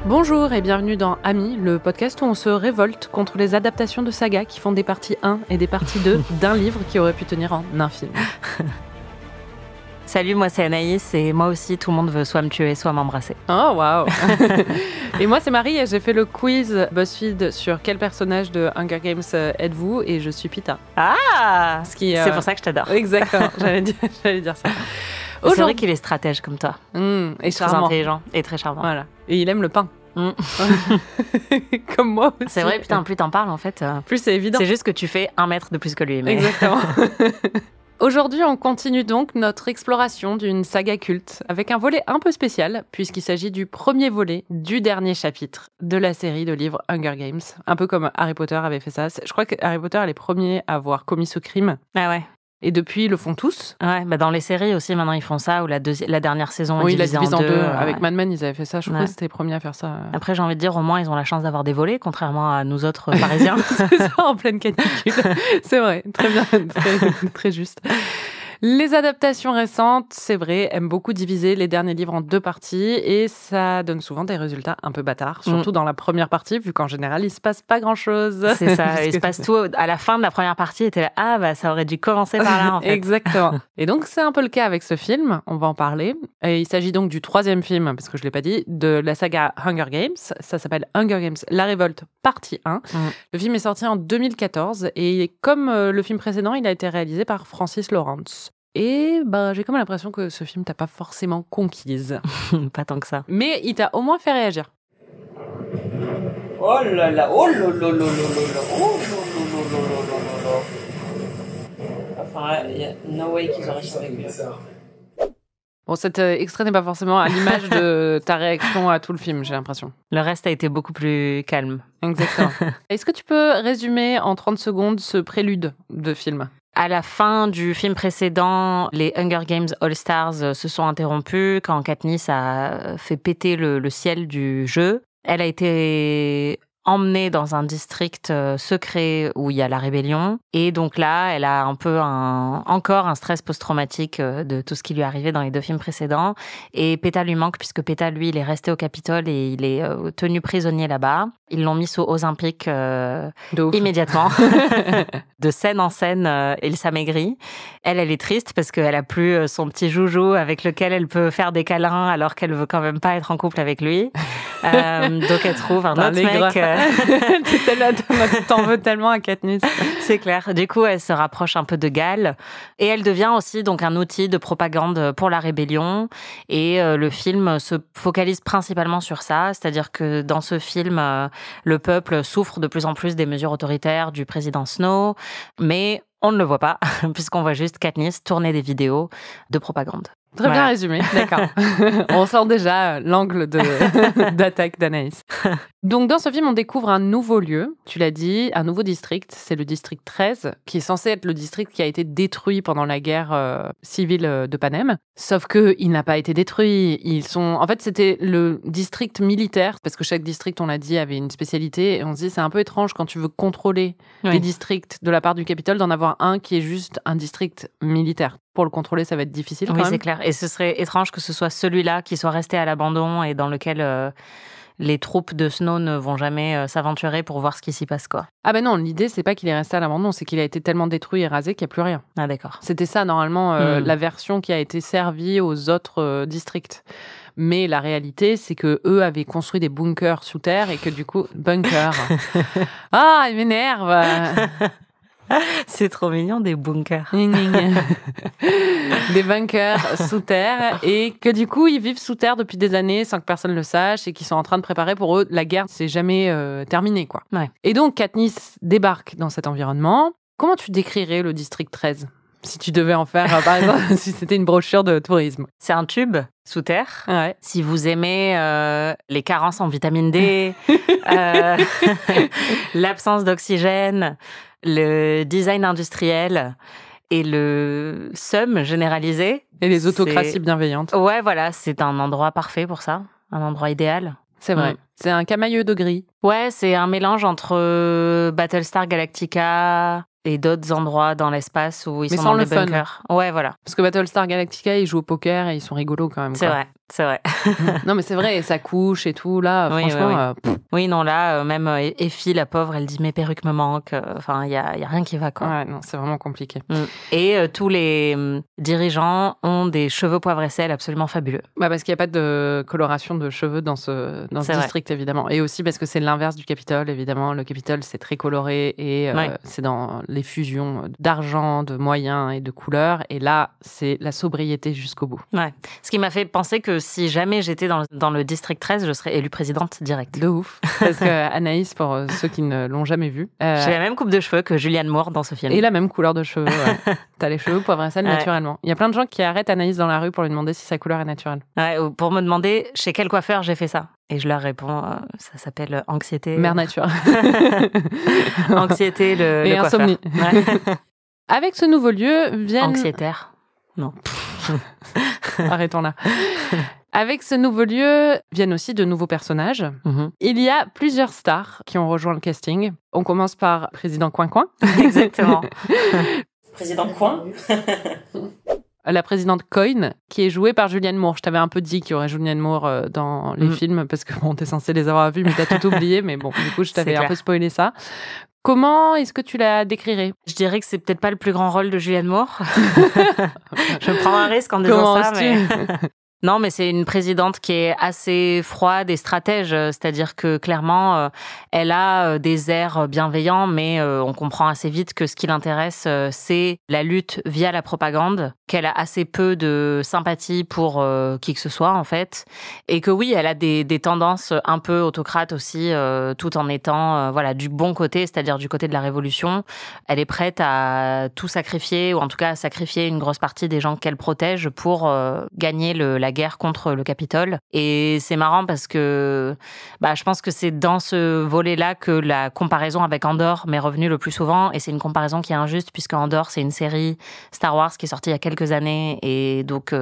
Bonjour et bienvenue dans Amis, le podcast où on se révolte contre les adaptations de sagas qui font des parties 1 et des parties 2 d'un livre qui aurait pu tenir en un film. Salut, moi c'est Anaïs et moi aussi tout le monde veut soit me tuer soit m'embrasser. Oh waouh. Et moi c'est Marie et j'ai fait le quiz BuzzFeed sur quel personnage de Hunger Games êtes-vous et je suis Pita. Ah, c'est pour ça que je t'adore. Exactement, j'allais dire ça. C'est vrai qu'il est stratège comme toi. Et très charmant. Intelligent et très charmant. Voilà. Et il aime le pain. Comme moi aussi. C'est vrai, putain, plus t'en parles en fait. Plus c'est évident. C'est juste que tu fais 1 mètre de plus que lui. Mais... Exactement. Aujourd'hui, on continue donc notre exploration d'une saga culte avec un volet un peu spécial puisqu'il s'agit du premier volet du dernier chapitre de la série de livres Hunger Games. Un peu comme Harry Potter avait fait ça. Je crois que Harry Potter est les premiers à avoir commis ce crime. Ah ouais. Et depuis, ils le font tous. Ouais, bah dans les séries aussi, maintenant, ils font ça, ou la dernière saison oui, est divisée en deux. Ouais. Avec Mad Men, ils avaient fait ça. Je crois que c'était les premiers à faire ça. Après, j'ai envie de dire, au moins, ils ont la chance d'avoir des volets, contrairement à nous autres Parisiens. C'est ça, en pleine canicule. C'est vrai, très bien, très juste. Les adaptations récentes, c'est vrai, aiment beaucoup diviser les derniers livres en 2 parties et ça donne souvent des résultats un peu bâtards, surtout dans la première partie, vu qu'en général, il se passe pas grand-chose. C'est ça, il se passe tout. À la fin de la première partie, était là, ah bah ça aurait dû commencer par là en fait. Exactement. Et donc, c'est un peu le cas avec ce film, on va en parler. Et il s'agit donc du 3e film, parce que je l'ai pas dit, de la saga Hunger Games. Ça s'appelle Hunger Games, La Révolte, partie 1. Le film est sorti en 2014 et comme le film précédent, il a été réalisé par Francis Lawrence. Et j'ai comme l'impression que ce film t'a pas forcément conquise. Pas tant que ça. Mais il t'a au moins fait réagir. Oh là là, oh là là là là là là, oh là là là là là. Enfin, il y a no way qu'ils auraient survécu ça. Bon, cet extrait n'est pas forcément à l'image de ta réaction à tout le film, j'ai l'impression. Le reste a été beaucoup plus calme. Exactement. Est-ce que tu peux résumer en 30 secondes ce prélude de film ? À la fin du film précédent, les Hunger Games All-Stars se sont interrompus quand Katniss a fait péter le ciel du jeu. Elle a été emmenée dans un district secret où il y a la rébellion. Et donc là, elle a un peu encore un stress post-traumatique de tout ce qui lui est arrivé dans les 2 films précédents. Et Péta lui manque puisque Péta, lui, il est resté au Capitole et il est tenu prisonnier là-bas. Ils l'ont mis sous Ozempic immédiatement. De scène en scène, il s'amaigrit. Elle est triste parce qu'elle a plus son petit joujou avec lequel elle peut faire des câlins alors qu'elle veut quand même pas être en couple avec lui. Donc elle trouve un autre mec. T'en veux tellement à Katniss. C'est clair. Du coup, elle se rapproche un peu de Gal et elle devient aussi donc un outil de propagande pour la rébellion. Et le film se focalise principalement sur ça, c'est-à-dire que dans ce film, le peuple souffre de plus en plus des mesures autoritaires du président Snow, mais on ne le voit pas puisqu'on voit juste Katniss tourner des vidéos de propagande. Très bien résumé, d'accord. On sent déjà l'angle d'attaque d'Anaïs. Donc, dans ce film, on découvre un nouveau lieu, tu l'as dit, un nouveau district. C'est le district 13, qui est censé être le district qui a été détruit pendant la guerre civile de Panem. Sauf qu'il n'a pas été détruit. En fait, c'était le district militaire, parce que chaque district, on l'a dit, avait une spécialité. Et on se dit, c'est un peu étrange quand tu veux contrôler les districts de la part du Capitole, d'en avoir un qui est juste un district militaire. Pour le contrôler, ça va être difficile quand même. Oui, c'est clair. Et ce serait étrange que ce soit celui-là qui soit resté à l'abandon et dans lequel les troupes de Snow ne vont jamais s'aventurer pour voir ce qui s'y passe, quoi. Ah ben non, l'idée, c'est pas qu'il est resté à l'abandon, c'est qu'il a été tellement détruit et rasé qu'il n'y a plus rien. Ah d'accord. C'était ça, normalement, la version qui a été servie aux autres districts. Mais la réalité, c'est que eux avaient construit des bunkers sous terre et que du coup... Bunkers. Ah, il m'énerve. C'est trop mignon, des bunkers. Des bunkers sous terre et que du coup, ils vivent sous terre depuis des années sans que personne le sache et qu'ils sont en train de préparer pour eux. La guerre, c'est jamais terminé, quoi. Ouais. Et donc, Katniss débarque dans cet environnement. Comment tu décrirais le district 13 ? Si tu devais en faire, par exemple, si c'était une brochure de tourisme. C'est un tube sous terre. Ouais. Si vous aimez les carences en vitamine D, l'absence d'oxygène, le design industriel et le seum généralisé. Et les autocraties bienveillantes. Ouais, voilà, c'est un endroit parfait pour ça, un endroit idéal. C'est vrai. C'est un camailleux de gris. Ouais, c'est un mélange entre Battlestar Galactica et d'autres endroits dans l'espace où ils sont dans des bunkers. Ouais, voilà. Parce que Battlestar Galactica, ils jouent au poker et ils sont rigolos quand même. C'est vrai. C'est vrai. Non, mais c'est vrai, ça couche et tout, là, franchement... Oui, non, là, même Effie, la pauvre, elle dit « mes perruques me manquent ». Enfin, il y a rien qui va, quoi. Ouais, non, c'est vraiment compliqué. Et tous les dirigeants ont des cheveux poivre et sel absolument fabuleux. Bah parce qu'il n'y a pas de coloration de cheveux dans ce district, évidemment. Et aussi parce que c'est l'inverse du Capitole, évidemment. Le Capitole, c'est très coloré et c'est dans les fusions d'argent, de moyens et de couleurs. Et là, c'est la sobriété jusqu'au bout. Ouais. Ce qui m'a fait penser que si jamais j'étais dans le district 13, je serais élue présidente directe. De ouf. Parce que Anaïs, pour ceux qui ne l'ont jamais vue... J'ai la même coupe de cheveux que Julianne Moore dans ce film. Et la même couleur de cheveux, ouais. T'as les cheveux poivre et sel naturellement. Il y a plein de gens qui arrêtent Anaïs dans la rue pour lui demander si sa couleur est naturelle. Ouais, ou pour me demander chez quel coiffeur j'ai fait ça. Et je leur réponds, ça s'appelle anxiété. Mère nature. Anxiété, le et coiffeur. insomnie. Ouais. Avec ce nouveau lieu viennent... Anxiétaire. Non. Arrêtons là. Avec ce nouveau lieu viennent aussi de nouveaux personnages. Il y a plusieurs stars qui ont rejoint le casting. On commence par Président Coin-Coin. Exactement. Président Coin. La présidente Coin, qui est jouée par Julianne Moore. Je t'avais un peu dit qu'il y aurait Julianne Moore dans les films, parce que bon, t'es censé les avoir vus, mais t'as tout oublié. Mais bon, du coup, je t'avais un peu spoilé ça. Comment est-ce que tu la décrirais? Je dirais que c'est peut-être pas le plus grand rôle de Julianne Moore. Je prends un risque en disant ça, mais... Non, mais c'est une présidente qui est assez froide et stratège, c'est-à-dire que clairement, elle a des airs bienveillants, mais on comprend assez vite que ce qui l'intéresse, c'est la lutte via la propagande, qu'elle a assez peu de sympathie pour qui que ce soit, en fait, et que oui, elle a des tendances un peu autocrates aussi, tout en étant du bon côté, c'est-à-dire du côté de la révolution. Elle est prête à tout sacrifier, ou en tout cas à sacrifier une grosse partie des gens qu'elle protège pour gagner la guerre contre le Capitole. Et c'est marrant parce que je pense que c'est dans ce volet-là que la comparaison avec Andor m'est revenue le plus souvent, et c'est une comparaison qui est injuste puisque Andor, c'est une série Star Wars qui est sortie il y a quelques années et donc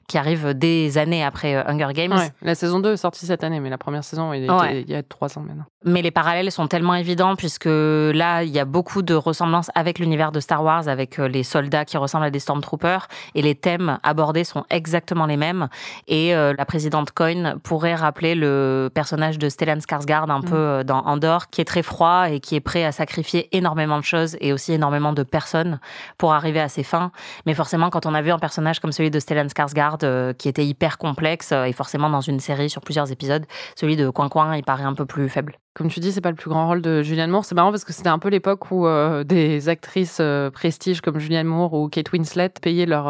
qui arrive des années après Hunger Games. Ouais, la saison 2 est sortie cette année, mais la première saison, il y a 3 ans maintenant. Mais les parallèles sont tellement évidents puisque là, il y a beaucoup de ressemblances avec l'univers de Star Wars, avec les soldats qui ressemblent à des Stormtroopers, et les thèmes abordés sont exactement les mêmes. Et la présidente Coin pourrait rappeler le personnage de Stellan Skarsgård un peu dans Andor, qui est très froid et qui est prêt à sacrifier énormément de choses et aussi énormément de personnes pour arriver à ses fins. Mais forcément, quand on a vu un personnage comme celui de Stellan Skarsgård, qui était hyper complexe, et forcément dans une série sur plusieurs épisodes, celui de Coin-Coin, il paraît un peu plus faible. Comme tu dis, c'est pas le plus grand rôle de Julianne Moore. C'est marrant parce que c'était un peu l'époque où des actrices prestige comme Julianne Moore ou Kate Winslet payaient leur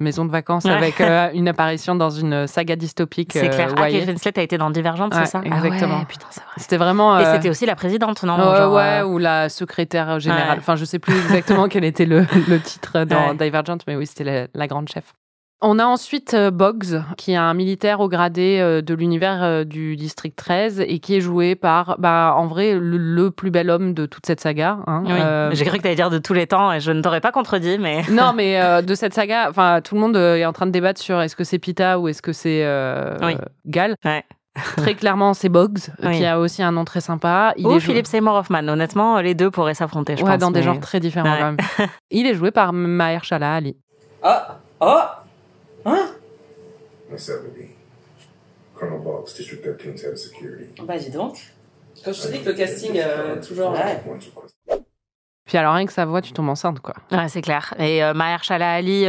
maison de vacances avec une apparition dans une saga dystopique. C'est clair. Kate Winslet a été dans Divergente, c'est ça? Exactement. Ah ouais, putain, c'est vrai. C'était vraiment... Et c'était aussi la présidente, non? Ou la secrétaire générale. Ouais. Enfin, je sais plus exactement quel était le titre dans Divergente, mais oui, c'était la grande chef. On a ensuite Boggs, qui est un militaire au gradé de l'univers du District 13 et qui est joué par, en vrai, le plus bel homme de toute cette saga. Hein. Oui, j'ai cru que tu allais dire de tous les temps et je ne t'aurais pas contredit, mais... Non, mais de cette saga, tout le monde est en train de débattre sur est-ce que c'est Pita ou est-ce que c'est Gal. Ouais. Très clairement, c'est Boggs, qui a aussi un nom très sympa. Philip Seymour Hoffman. Honnêtement, les deux pourraient s'affronter, je pense. Dans des genres très différents, quand même. Il est joué par Mahershala Ali. Hein? Myself would be Colonel Boggs, District 13's head of security. Bah dis donc. Quand je te dis que le casting toujours... Puis alors, rien que sa voix, tu tombes enceinte, quoi. Ouais, c'est clair. Et Mahershala Ali,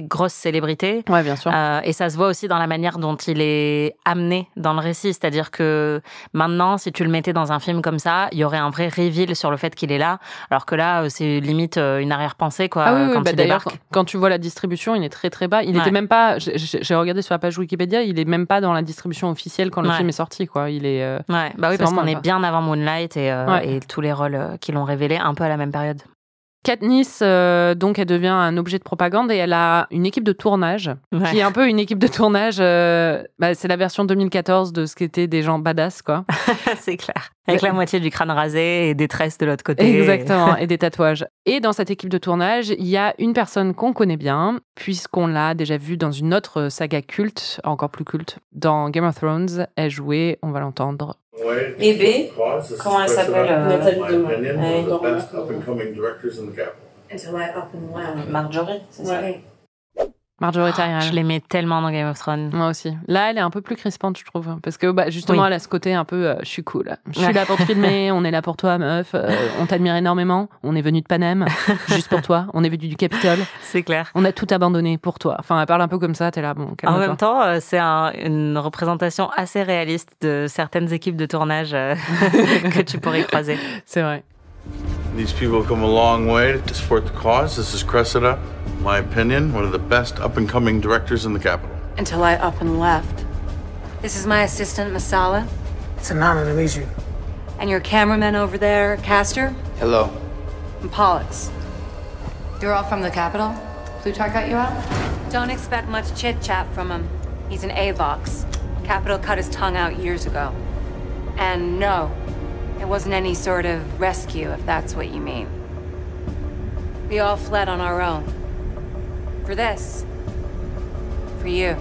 grosse célébrité. Ouais, bien sûr. Et ça se voit aussi dans la manière dont il est amené dans le récit. C'est-à-dire que maintenant, si tu le mettais dans un film comme ça, il y aurait un vrai reveal sur le fait qu'il est là. Alors que là, c'est limite une arrière-pensée, quoi, quand il débarque. Quand tu vois la distribution, il est très très bas. Il était même pas... J'ai regardé sur la page Wikipédia, il est même pas dans la distribution officielle quand le film est sorti, quoi. Il est... Ouais, bah oui, parce qu'on est bien avant Moonlight et tous les rôles qui l'ont révélé un peu à la même période. Katniss, donc, elle devient un objet de propagande et elle a une équipe de tournage, qui est un peu une équipe de tournage, c'est la version 2014 de ce qu'étaient des gens badass, quoi. C'est clair. Avec la moitié du crâne rasé et des tresses de l'autre côté. Exactement, et des tatouages. Et dans cette équipe de tournage, il y a une personne qu'on connaît bien, puisqu'on l'a déjà vue dans une autre saga culte, encore plus culte. Dans Game of Thrones, elle jouait, on va l'entendre. Et B, comment elle s'appelle Nathalie Marjorie, c'est ça. Marjorie Tyrell. Je l'aimais tellement dans Game of Thrones. Moi aussi. Là, elle est un peu plus crispante, je trouve. Parce que, justement, elle a ce côté un peu, je suis cool. Je suis là pour te filmer, on est là pour toi, meuf. On t'admire énormément. On est venu de Panem, juste pour toi. On est venu du Capitole. C'est clair. On a tout abandonné pour toi. Enfin, elle parle un peu comme ça, t'es là, bon, calme-toi. En même temps, c'est une représentation assez réaliste de certaines équipes de tournage que tu pourrais croiser. C'est vrai. These people have come a long way to support the cause. This is Cressida, in my opinion, one of the best up-and-coming directors in the capital. Until I up and left. This is my assistant, Masala. It's an honor to meet you. And your cameraman over there, Castor. Hello. And Pollux. You're all from the capital? Plutarch got you out? Don't expect much chit-chat from him. He's an AVOX. Capital cut his tongue out years ago. And no, it wasn't any sort of rescue, if that's what you mean. We all fled on our own. For this. For you.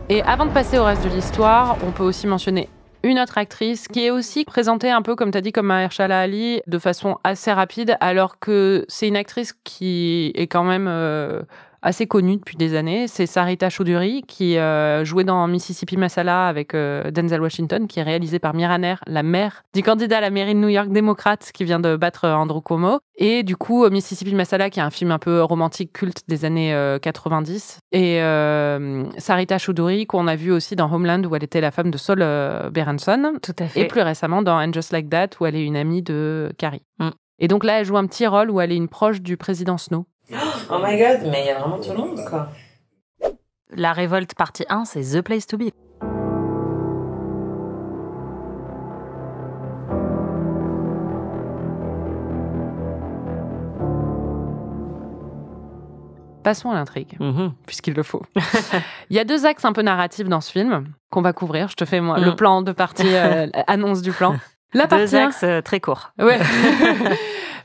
Et avant de passer au reste de l'histoire, on peut aussi mentionner une autre actrice qui est aussi présentée un peu, comme tu as dit, comme Mahershala Ali, de façon assez rapide, alors que c'est une actrice qui est quand même assez connue depuis des années. C'est Sarita Choudhury, qui jouait dans Mississippi Masala avec Denzel Washington, qui est réalisé par Miraner, la mère du candidat à la mairie de New York démocrate, qui vient de battre Andrew Cuomo. Et du coup, Mississippi Masala, qui est un film un peu romantique culte des années 90. Et Sarita Choudhury, qu'on a vu aussi dans Homeland, où elle était la femme de Saul Berenson. Tout à fait. Et plus récemment dans And Just Like That, où elle est une amie de Carrie. Mm. Et donc là, elle joue un petit rôle où elle est une proche du président Snow. Oh my god, mais il y a vraiment tout le monde, quoi. La révolte partie 1, c'est The Place to Be. Passons à l'intrigue, puisqu'il le faut. Il y a 2 axes un peu narratifs dans ce film qu'on va couvrir. Je te fais le plan de partie, annonce du plan. La partie 2 axes très courts. Ouais.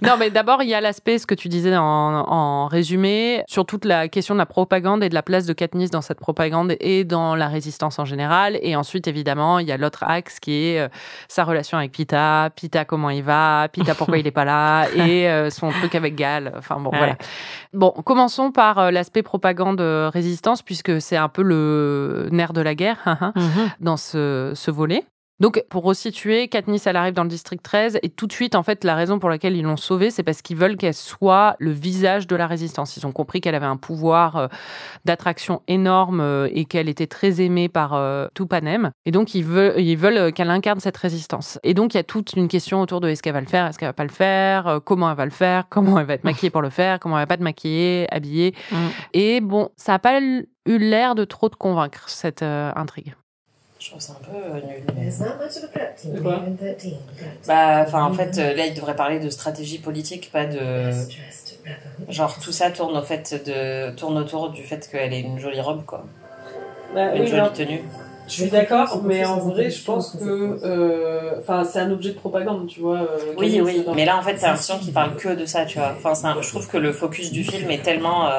Non, mais d'abord, il y a l'aspect, ce que tu disais en résumé, sur toute la question de la propagande et de la place de Katniss dans cette propagande et dans la résistance en général. Et ensuite, évidemment, il y a l'autre axe qui est sa relation avec Pita, comment il va, Pita pourquoi il est pas là, et son truc avec Gal. Enfin bon, voilà. Bon, commençons par l'aspect propagande-résistance, puisque c'est un peu le nerf de la guerre dans ce volet. Donc, pour resituer, Katniss, elle arrive dans le district 13 et tout de suite, en fait, la raison pour laquelle ils l'ont sauvée, c'est parce qu'ils veulent qu'elle soit le visage de la résistance. Ils ont compris qu'elle avait un pouvoir d'attraction énorme et qu'elle était très aimée par tout Panem. Et donc, ils veulent qu'elle incarne cette résistance. Et donc, il y a toute une question autour de est-ce qu'elle va le faire, est-ce qu'elle va pas le faire, comment elle va le faire, comment elle va être maquillée pour le faire, comment elle va pas être maquillée, habillée. Et bon, ça n'a pas eu l'air de trop te convaincre, cette intrigue. Je trouve ça un peu nul. Bah, enfin, en fait, là, il devrait parler de stratégie politique, pas de... Genre, tout ça tourne autour du fait qu'elle ait une jolie robe, quoi. Une jolie tenue. Je suis d'accord, mais en vrai, je pense que, c'est un objet de propagande, tu vois. Oui, mais là, en fait, t'as l'impression qu'il parle que de ça, tu vois. Enfin, je trouve que le focus du film est tellement,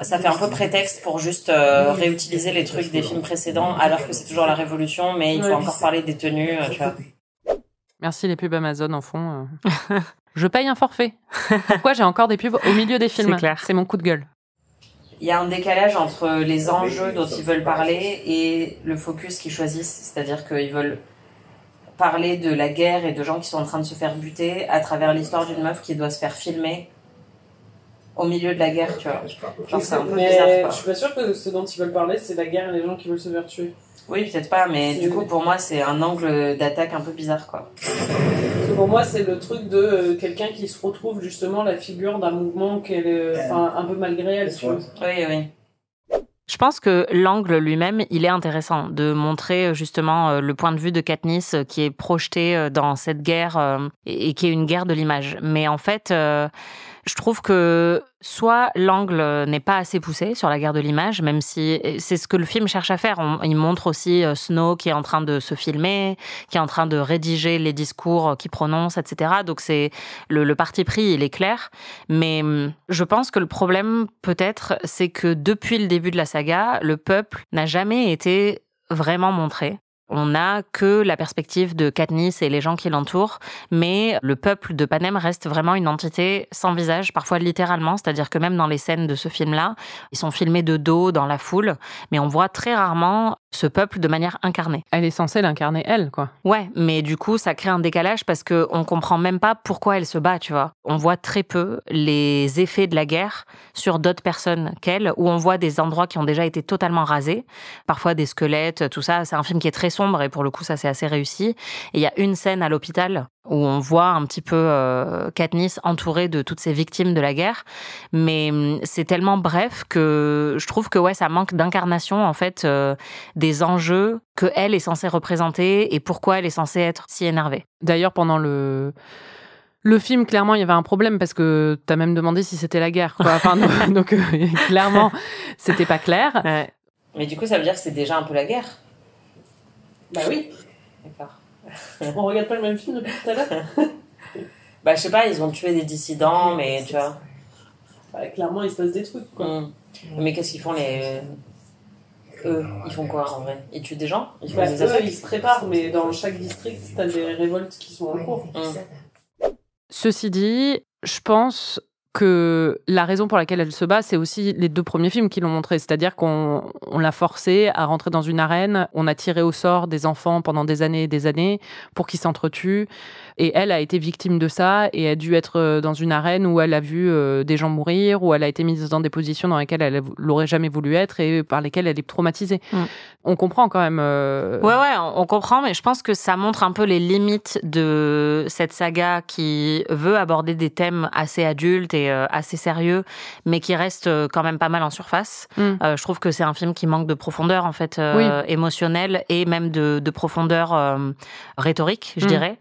ça fait un peu prétexte pour juste réutiliser les trucs des films précédents, alors que c'est toujours la révolution, mais il faut encore parler des tenues, tu vois. Merci les pubs Amazon en fond. Je paye un forfait. Pourquoi j'ai encore des pubs au milieu des films ? C'est clair. C'est mon coup de gueule. Il y a un décalage entre les enjeux dont ils veulent parler et le focus qu'ils choisissent. C'est-à-dire qu'ils veulent parler de la guerre et de gens qui sont en train de se faire buter à travers l'histoire d'une meuf qui doit se faire filmer au milieu de la guerre, tu vois. Genre, c'est un peu bizarre, quoi. Je suis pas sûre que ce dont ils veulent parler, c'est la guerre et les gens qui veulent se faire tuer. Oui, peut-être pas, mais du coup, pour moi, c'est un angle d'attaque un peu bizarre, quoi. Pour moi, c'est le truc de quelqu'un qui se retrouve justement la figure d'un mouvement un peu malgré elle, tu vois. Oui. Je pense que l'angle lui-même, il est intéressant de montrer justement le point de vue de Katniss qui est projeté dans cette guerre et qui est une guerre de l'image. Mais en fait, je trouve que soit l'angle n'est pas assez poussé sur la guerre de l'image, même si c'est ce que le film cherche à faire. Il montre aussi Snow qui est en train de se filmer, qui est en train de rédiger les discours qu'il prononce, etc. Donc c'est le parti pris, il est clair. Mais je pense que le problème, peut-être, c'est que depuis le début de la saga, le peuple n'a jamais été vraiment montré. on n'a que la perspective de Katniss et les gens qui l'entourent, mais le peuple de Panem reste vraiment une entité sans visage, parfois littéralement, c'est-à-dire que même dans les scènes de ce film-là, ils sont filmés de dos dans la foule, mais on voit très rarement ce peuple de manière incarnée. Elle est censée l'incarner, elle, quoi. Ouais, mais du coup, ça crée un décalage parce qu'on comprend même pas pourquoi elle se bat, tu vois. On voit très peu les effets de la guerre sur d'autres personnes qu'elle, où on voit des endroits qui ont déjà été totalement rasés, parfois des squelettes, tout ça. C'est un film qui est très sombre et pour le coup, ça, c'est assez réussi. Et il y a une scène à l'hôpital où on voit un petit peu Katniss entourée de toutes ces victimes de la guerre, mais c'est tellement bref que je trouve que ouais, ça manque d'incarnation, en fait, des enjeux que elle est censée représenter et pourquoi elle est censée être si énervée. D'ailleurs, pendant le film, clairement, il y avait un problème parce que t'as même demandé si c'était la guerre, quoi. Enfin, donc clairement, c'était pas clair. Ouais. Mais du coup, ça veut dire que c'est déjà un peu la guerre. Bah oui. D'accord. On regarde pas le même film depuis tout à l'heure. Bah, je sais pas, ils ont tué des dissidents, mais tu vois. Bah, clairement, il se passe des trucs, quoi. Mais qu'est-ce qu'ils font, eux, ils font quoi, en vrai? Ils tuent des gens? Ils font des eux, attaques? ils se préparent, mais dans chaque district, t'as des révoltes qui sont en cours. Ceci dit, je pense que la raison pour laquelle elle se bat, c'est aussi les 2 premiers films qui l'ont montré. C'est-à-dire qu'on l'a forcée à rentrer dans une arène, on a tiré au sort des enfants pendant des années et des années pour qu'ils s'entretuent. Et elle a été victime de ça et a dû être dans une arène où elle a vu des gens mourir, où elle a été mise dans des positions dans lesquelles elle n'aurait jamais voulu être et par lesquelles elle est traumatisée. On comprend quand même. Ouais, on comprend, mais je pense que ça montre un peu les limites de cette saga qui veut aborder des thèmes assez adultes et assez sérieux, mais qui reste quand même pas mal en surface. Je trouve que c'est un film qui manque de profondeur, en fait, émotionnelle et même de profondeur rhétorique, je dirais.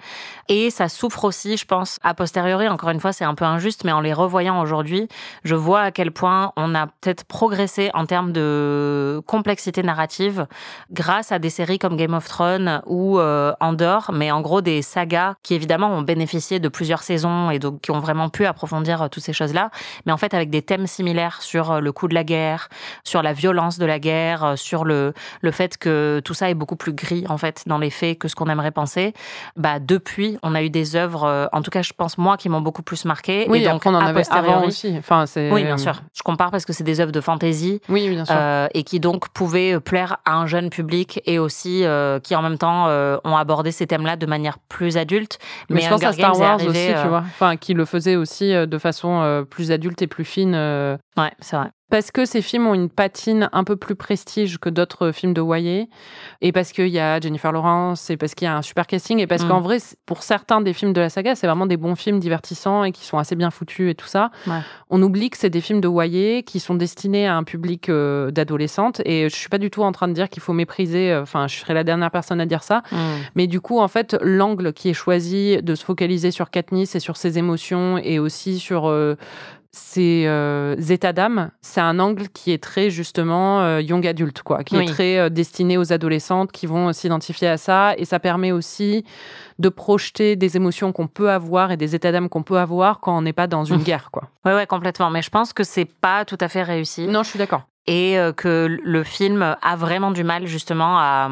Et ça souffre aussi, je pense, a posteriori, encore une fois, c'est un peu injuste, mais en les revoyant aujourd'hui, je vois à quel point on a peut-être progressé en termes de complexité narrative grâce à des séries comme Game of Thrones ou Andor, mais en gros des sagas qui évidemment ont bénéficié de plusieurs saisons et donc qui ont vraiment pu approfondir toutes ces choses-là, mais en fait avec des thèmes similaires sur le coût de la guerre, sur la violence de la guerre, sur le fait que tout ça est beaucoup plus gris en fait dans les faits que ce qu'on aimerait penser. Bah depuis, on a eu des œuvres, en tout cas je pense moi, qui m'ont beaucoup plus marqué. Oui, et donc après on en avait avant aussi. Enfin, oui, bien sûr. Je compare parce que c'est des œuvres de fantasy. Oui, bien sûr. Et qui donc pouvaient plaire à un jeune public et aussi qui en même temps ont abordé ces thèmes-là de manière plus adulte. Mais je pense à Star Wars aussi, tu vois. Enfin, qui le faisait aussi de façon plus adulte et plus fine. Ouais, c'est vrai. Parce que ces films ont une patine un peu plus prestige que d'autres films de Wayé, et parce qu'il y a Jennifer Lawrence, et parce qu'il y a un super casting, et parce qu'en vrai, pour certains des films de la saga, c'est vraiment des bons films divertissants et qui sont assez bien foutus et tout ça. Ouais. On oublie que c'est des films de Wayé qui sont destinés à un public d'adolescentes, et je suis pas du tout en train de dire qu'il faut mépriser, enfin, je serais la dernière personne à dire ça, mais du coup, en fait, l'angle qui est choisi de se focaliser sur Katniss et sur ses émotions, et aussi sur ces états d'âme, c'est un angle qui est très justement young adulte, quoi, qui est très destiné aux adolescentes qui vont s'identifier à ça, et ça permet aussi de projeter des émotions qu'on peut avoir et des états d'âme qu'on peut avoir quand on n'est pas dans une guerre, quoi. Ouais, complètement. Mais je pense que c'est pas tout à fait réussi. Non, je suis d'accord. Et que le film a vraiment du mal justement à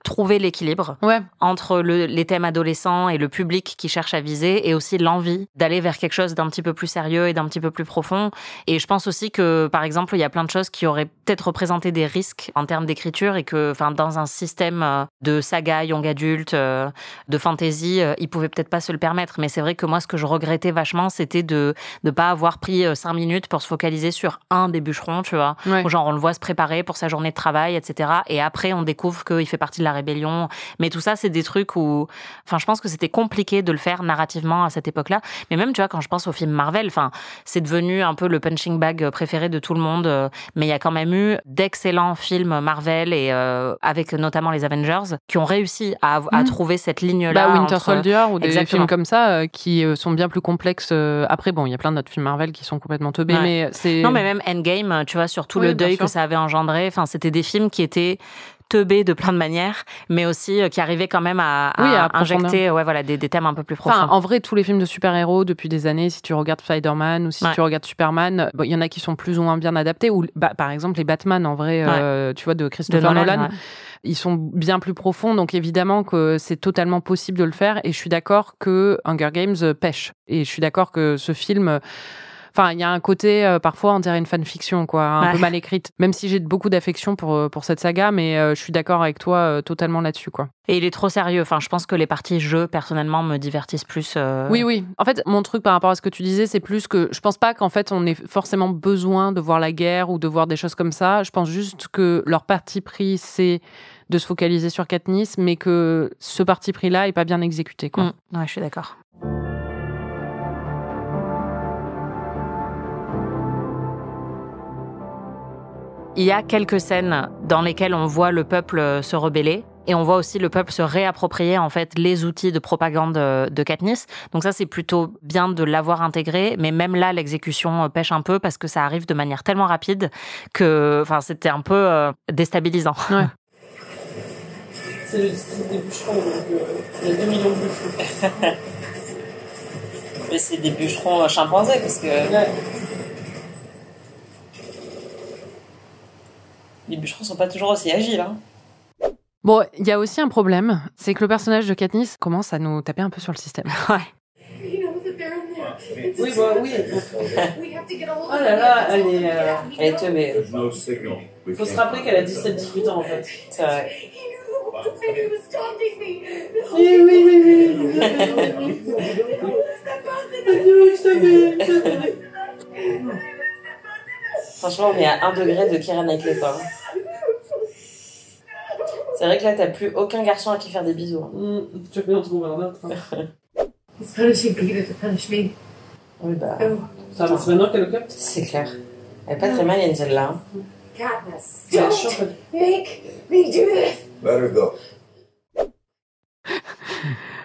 trouver l'équilibre entre les thèmes adolescents et le public qui cherche à viser, et aussi l'envie d'aller vers quelque chose d'un petit peu plus sérieux et d'un petit peu plus profond. Et je pense aussi que, par exemple, il y a plein de choses qui auraient peut-être représenté des risques en termes d'écriture, et que, enfin, dans un système de saga young adulte, de fantasy, ils pouvaient peut-être pas se le permettre. Mais c'est vrai que moi, ce que je regrettais vachement, c'était de pas avoir pris 5 minutes pour se focaliser sur un des bûcherons, tu vois. Ouais. Genre, on le voit se préparer pour sa journée de travail, etc. Et après, on découvre qu'il fait partie de la rébellion. Mais tout ça, c'est des trucs où, enfin, je pense que c'était compliqué de le faire narrativement à cette époque-là. Mais même, tu vois, quand je pense aux films Marvel, enfin, c'est devenu un peu le punching bag préféré de tout le monde. Mais il y a quand même eu d'excellents films Marvel, et avec notamment les Avengers, qui ont réussi à trouver cette ligne-là. Bah, Winter Soldier ou des films comme ça qui sont bien plus complexes. Après, bon, il y a plein d'autres films Marvel qui sont complètement teubés, mais c'est... Non, mais même Endgame, tu vois, sur tout le deuil que ça avait engendré. Enfin, c'était des films qui étaient teubé de plein de manières, mais aussi qui arrivait quand même à injecter des thèmes un peu plus profonds. En vrai, tous les films de super-héros depuis des années, si tu regardes Spider-Man ou si tu regardes Superman, il y en a qui sont plus ou moins bien adaptés. Ou par exemple, les Batman, en vrai, tu vois, de Christopher Nolan. Ils sont bien plus profonds, donc évidemment que c'est totalement possible de le faire. Et je suis d'accord que Hunger Games pêche. Et je suis d'accord que ce film... Enfin, il y a un côté, parfois, on dirait une fanfiction, quoi, un peu mal écrite. Même si j'ai beaucoup d'affection pour cette saga, mais je suis d'accord avec toi totalement là-dessus, quoi. Et il est trop sérieux. Enfin, je pense que les parties jeux, personnellement, me divertissent plus. Oui. En fait, mon truc par rapport à ce que tu disais, c'est plus que je pense pas qu'en fait, on ait forcément besoin de voir la guerre ou de voir des choses comme ça. Je pense juste que leur parti pris, c'est de se focaliser sur Katniss, mais que ce parti pris-là est pas bien exécuté, quoi. Ouais, je suis d'accord. Il y a quelques scènes dans lesquelles on voit le peuple se rebeller et on voit aussi le peuple se réapproprier en fait les outils de propagande de Katniss. Donc ça, c'est plutôt bien de l'avoir intégré, mais même là, l'exécution pêche un peu parce que ça arrive de manière tellement rapide que c'était un peu déstabilisant. Ouais. C'est le district des bûcherons, donc il y a 2 millions de bûcherons. Mais c'est des bûcherons chimpanzés parce que... Les bûcherons sont pas toujours aussi agiles, hein. Bon, il y a aussi un problème, c'est que le personnage de Katniss commence à nous taper un peu sur le système. Ouais. Oui. Oh là là, elle est teubée. Il faut se rappeler qu'elle a 17-18 ans, en fait. C'est vrai. Franchement, on est à 1 degré de Keira Knightley, quoi. C'est vrai que là, t'as plus aucun garçon à qui faire des bisous. Tu peux en trouver un autre. He's punishing Peter to punish me. Oui, bah... Ça va, c'est maintenant qu'elle le capte. C'est clair. Elle est pas très malienne, celle-là. Katniss, C'est don't chiant. make me do this. Let her go.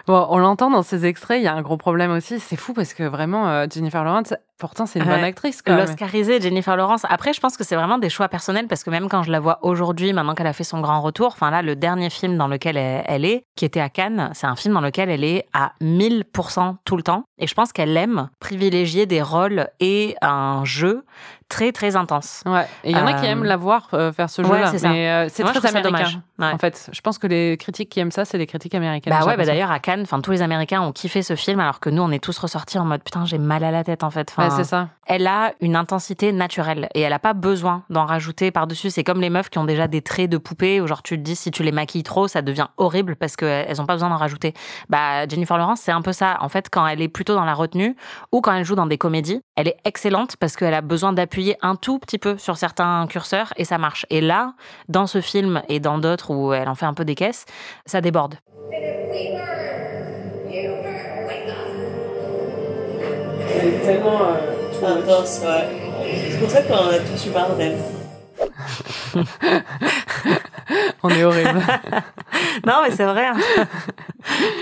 Bon, on l'entend dans ces extraits, il y a un gros problème aussi. C'est fou parce que vraiment, Jennifer Lawrence, pourtant, c'est une bonne actrice, quand même. L'Oscarisée Jennifer Lawrence. Après, je pense que c'est vraiment des choix personnels parce que même quand je la vois aujourd'hui, maintenant qu'elle a fait son grand retour, enfin là, le dernier film dans lequel elle est, qui était à Cannes, c'est un film dans lequel elle est à 1000% tout le temps. Et je pense qu'elle aime privilégier des rôles et un jeu très, très intense. Ouais. Et il y en a qui aiment la voir faire ce jeu-là. C'est ça. Mais c'est très américain. Dommage. Ouais. En fait, je pense que les critiques qui aiment ça, c'est les critiques américaines. D'ailleurs, à Cannes, tous les Américains ont kiffé ce film alors que nous, on est tous ressortis en mode putain, j'ai mal à la tête, en fait. C'est ça. Elle a une intensité naturelle et elle a pas besoin d'en rajouter par-dessus. C'est comme les meufs qui ont déjà des traits de poupée où genre tu te dis si tu les maquilles trop, ça devient horrible parce qu'elles ont pas besoin d'en rajouter. Jennifer Lawrence, c'est un peu ça. En fait, quand elle est plutôt dans la retenue ou quand elle joue dans des comédies, elle est excellente parce qu'elle a besoin d'appuyer un tout petit peu sur certains curseurs et ça marche. Et là, dans ce film et dans d'autres où elle en fait un peu des caisses, ça déborde. Elle est tellement... intense, ouais. C'est pour ça qu'on a tous eu marre d'elle. On est horrible. Non, mais c'est vrai.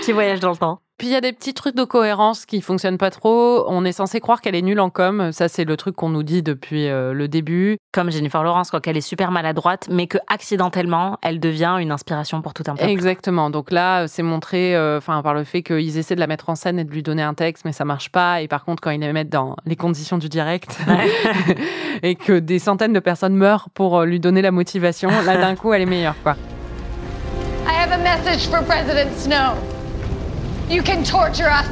Petit voyage dans le temps. Puis il y a des petits trucs de cohérence qui fonctionnent pas trop. On est censé croire qu'elle est nulle en com. Ça, c'est le truc qu'on nous dit depuis le début. Comme Jennifer Lawrence, quand elle est super maladroite, mais que accidentellement, elle devient une inspiration pour tout un peuple. Exactement. Donc là, c'est montré par le fait qu'ils essaient de la mettre en scène et de lui donner un texte, mais ça marche pas. Et par contre, quand ils la mettent dans les conditions du direct et que des centaines de personnes meurent pour lui donner la motivation, là, d'un coup, elle est meilleure, quoi. I have a message for President Snow. You can torture us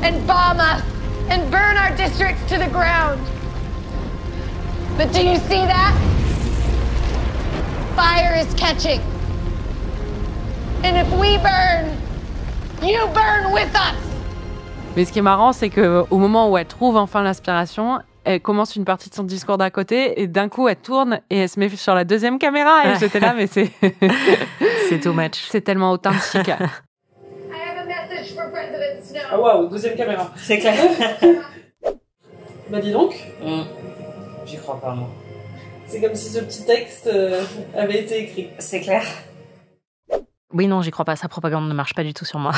and bomb us and burn our districts to the ground. But do you see that? Fire is catching. And if we burn, you burn with us. Mais ce qui est marrant, c'est qu'au moment où elle trouve enfin l'inspiration, elle commence une partie de son discours d'un côté et d'un coup, elle tourne et elle se met sur la deuxième caméra. Et j'étais là, mais c'est... c'est too much. C'est tellement authentique. Ah waouh, deuxième caméra. C'est clair. Bah dis donc. J'y crois pas, moi. C'est comme si ce petit texte avait été écrit. C'est clair. Oui, non, j'y crois pas. Sa propagande ne marche pas du tout sur moi.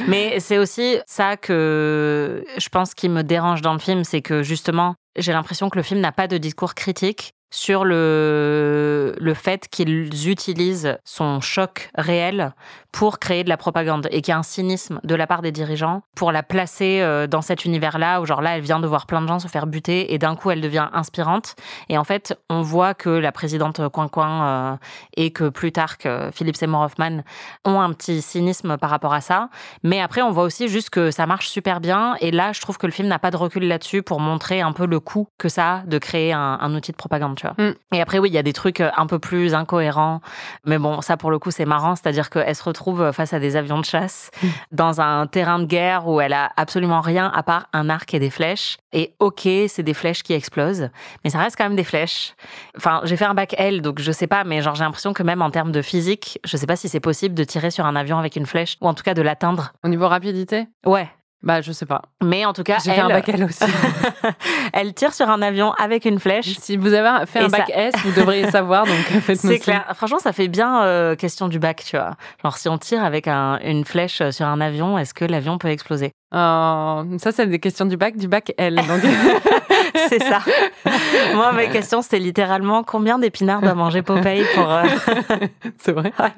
Mais c'est aussi ça que je pense qui me dérange dans le film, c'est que justement, j'ai l'impression que le film n'a pas de discours critique sur le fait qu'ils utilisent son choc réel pour créer de la propagande et qu'il y a un cynisme de la part des dirigeants pour la placer dans cet univers-là où genre là, elle vient de voir plein de gens se faire buter et d'un coup, elle devient inspirante. Et en fait, on voit que la présidente Coin et que Plutarque, Philip Seymour Hoffman, ont un petit cynisme par rapport à ça. Mais après, on voit aussi juste que ça marche super bien. Et là, je trouve que le film n'a pas de recul là-dessus pour montrer un peu le coût que ça a de créer un outil de propagande, tu vois. Et après, oui, il y a des trucs un peu plus incohérents. Mais bon, ça, pour le coup, c'est marrant. C'est-à-dire qu'elle se retrouve face à des avions de chasse dans un terrain de guerre où elle a absolument rien à part un arc et des flèches. Et ok, c'est des flèches qui explosent, mais ça reste quand même des flèches. Enfin, j'ai fait un bac L, donc je sais pas, mais genre j'ai l'impression que même en termes de physique, je sais pas si c'est possible de tirer sur un avion avec une flèche, ou en tout cas de l'atteindre. Au niveau rapidité ? Ouais. Bah, je sais pas. Mais en tout cas, j'ai fait un bac L aussi. Elle tire sur un avion avec une flèche. Si vous avez fait un bac S, vous devriez savoir, donc faites-nous C'est clair. Franchement, ça fait bien question du bac, tu vois. Genre, si on tire avec une flèche sur un avion, est-ce que l'avion peut exploser ? Ça, c'est des questions du bac L. Donc... C'est ça. Moi, ma question, c'était littéralement combien d'épinards doit manger Popeye pour... C'est vrai. Ouais.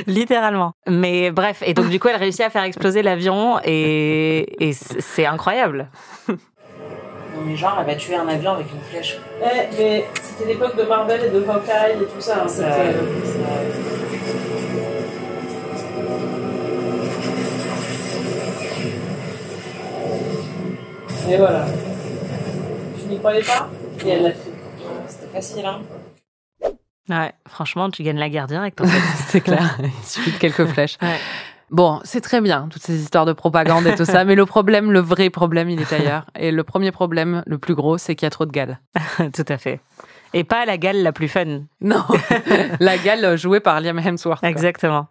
Littéralement. Mais bref, et donc du coup, elle réussit à faire exploser l'avion et c'est incroyable. Non mais genre, elle va tuer un avion avec une flèche. Mais c'était l'époque de Marvel et de Hawkeye et tout ça. Hein, Et voilà. Je n'y croyais pas et elle l'a fait. C'était facile, hein. Ouais, franchement, tu gagnes la guerre direct, en fait. C'est clair, il suffit de quelques flèches. Ouais. Bon, c'est très bien, toutes ces histoires de propagande et tout ça, mais le vrai problème, il est ailleurs. Et le premier problème, le plus gros, c'est qu'il y a trop de Gals. Tout à fait. Et pas la Gale la plus fun. Non, la Gale jouée par Liam Hemsworth. Exactement.